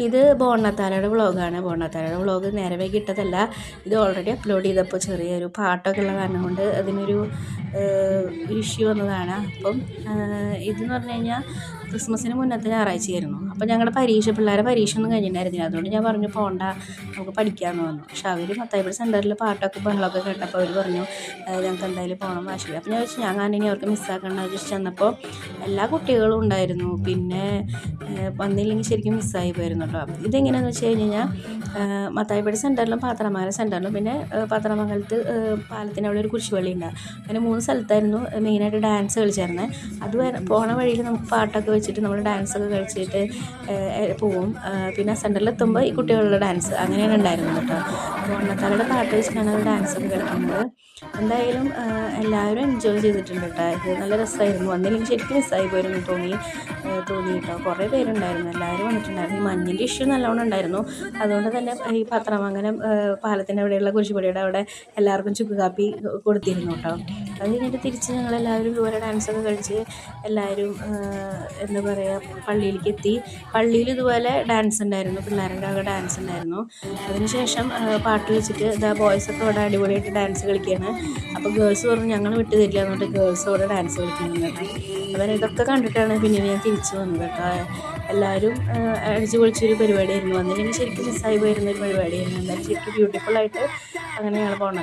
ഇത് ബോണ്ണത്താരയുടെ വ്ളോഗാണ്. ബോണ്ണത്താരയുടെ വ്ളോഗ് നേരെ വൈകി ഇട്ടതല്ല. ഇത് ഓൾറെഡി അപ്ലോഡ് ചെയ്തപ്പോൾ ചെറിയൊരു പാട്ടൊക്കെ ഉള്ള കാരണം കൊണ്ട് അതിനൊരു ഇഷ്യൂ വന്നതാണ്. അപ്പം ഇതെന്ന് പറഞ്ഞു കഴിഞ്ഞാൽ ക്രിസ്മസിന് മുന്നത്തെ ഞായറാഴ്ചയായിരുന്നു. അപ്പോൾ ഞങ്ങളുടെ പിള്ളേരെ പരീക്ഷ ഒന്നും കഴിഞ്ഞിട്ടുണ്ടായിരുന്നില്ല. അതുകൊണ്ട് ഞാൻ പറഞ്ഞു പോകണ്ട, നമുക്ക് പഠിക്കാമെന്ന് പറഞ്ഞു. പക്ഷെ അവർ മത്തായിപ്പടി സെൻറ്ററിൽ പാട്ടൊക്കെ ബഹളമൊക്കെ കേട്ടപ്പോൾ അവർ പറഞ്ഞു ഞങ്ങൾക്ക് എന്തായാലും പോകണം വാശിയില്ല. അപ്പോൾ ഞാൻ വെച്ചു ഞാൻ കാരണം അവർക്ക് മിസ്സാക്കണ്ട ജസ്റ്റ് ചെന്നപ്പോൾ എല്ലാ കുട്ടികളും ഉണ്ടായിരുന്നു. പിന്നെ വന്നില്ലെങ്കിൽ ശരിക്കും മിസ്സായി പോയിരുന്നു കേട്ടോ. ഇതെങ്ങനെയാണെന്ന് വെച്ച് കഴിഞ്ഞാൽ മത്തായിപ്പടി സെൻറ്ററിലും പാത്രമംഗലം സെൻറ്ററിലും പിന്നെ പാത്രമംഗലത്ത് പാലത്തിൻ്റെ അവിടെ ഒരു കുരിശുപള്ളി ഉണ്ട്. അങ്ങനെ 3 സ്ഥലത്തായിരുന്നു മെയിനായിട്ട് ഡാൻസ് കളിച്ചായിരുന്നത്. അത് പോണ വഴിയിൽ നമുക്ക് പാട്ടൊക്കെ വെച്ചിട്ട് നമ്മൾ ഡാൻസൊക്കെ കളിച്ചിട്ട് പോവും. പിന്നെ സെൻറ്ററിലെത്തുമ്പോൾ ഈ കുട്ടികളുടെ ഡാൻസ് അങ്ങനെയാണ് ഉണ്ടായിരുന്നത് കേട്ടോ. ഓണത്താലയുടെ പാട്ട് വെച്ചിട്ടാണ് അവർ ഡാൻസൊക്കെ കളിക്കുന്നത്. എന്തായാലും എല്ലാവരും എൻജോയ് ചെയ്തിട്ടുണ്ട് കേട്ടോ. ഇത് നല്ല രസമായിരുന്നു. വന്നില്ലെങ്കിൽ ശരിക്കും മിസ്സായി പോയിരുന്നു തോന്നി കേട്ടോ. കുറേ പേരുണ്ടായിരുന്നു, എല്ലാവരും വന്നിട്ടുണ്ടായിരുന്നു. ഈ മഞ്ഞിൻ്റെ ഇഷ്യൂ നല്ലോണം ഉണ്ടായിരുന്നു. അതുകൊണ്ട് തന്നെ ഈ പാത്രമംഗലം പാലത്തിൻ്റെ അവിടെയുള്ള കുരിശുപടിയുടെ അവിടെ എല്ലാവർക്കും ചുക്ക് കാപ്പി കൊടുത്തിരുന്നു കേട്ടോ. അത് കഴിഞ്ഞിട്ട് തിരിച്ച് ഞങ്ങളെല്ലാവരും ഇതുപോലെ ഡാൻസൊക്കെ കളിച്ച് എല്ലാവരും എന്താ പറയുക പള്ളിയിലേക്ക് എത്തി. പള്ളിയിൽ ഇതുപോലെ ഡാൻസ് ഉണ്ടായിരുന്നു, പിള്ളേരുടെ ഒക്കെ ഡാൻസ് ഉണ്ടായിരുന്നു. അതിനുശേഷം പാട്ട് വെച്ചിട്ട് ബോയ്സൊക്കെ അവിടെ അടിപൊളിയായിട്ട് ഡാൻസ് കളിക്കുകയാണ്. അപ്പോൾ ഗേൾസ് പറഞ്ഞു ഞങ്ങൾ വിട്ടു തരില്ല എന്നിട്ട് ഗേൾസ് അവിടെ ഡാൻസ് കളിക്കുന്നുണ്ട്. അവർ ഇതൊക്കെ കണ്ടിട്ടാണ് പിന്നെ ഞാൻ തിരിച്ചു വന്നത് കേട്ടോ. എല്ലാവരും അടിച്ചു പൊളിച്ചൊരു പരിപാടിയായിരുന്നു. വന്നില്ലെങ്കിൽ ശരിക്കും മിസ്സായി പോയിരുന്നൊരു പരിപാടിയായിരുന്നു. എന്തായാലും ശരിക്കും ബ്യൂട്ടിഫുള്ളായിട്ട് അങ്ങനെ ഞങ്ങൾ പോകണം.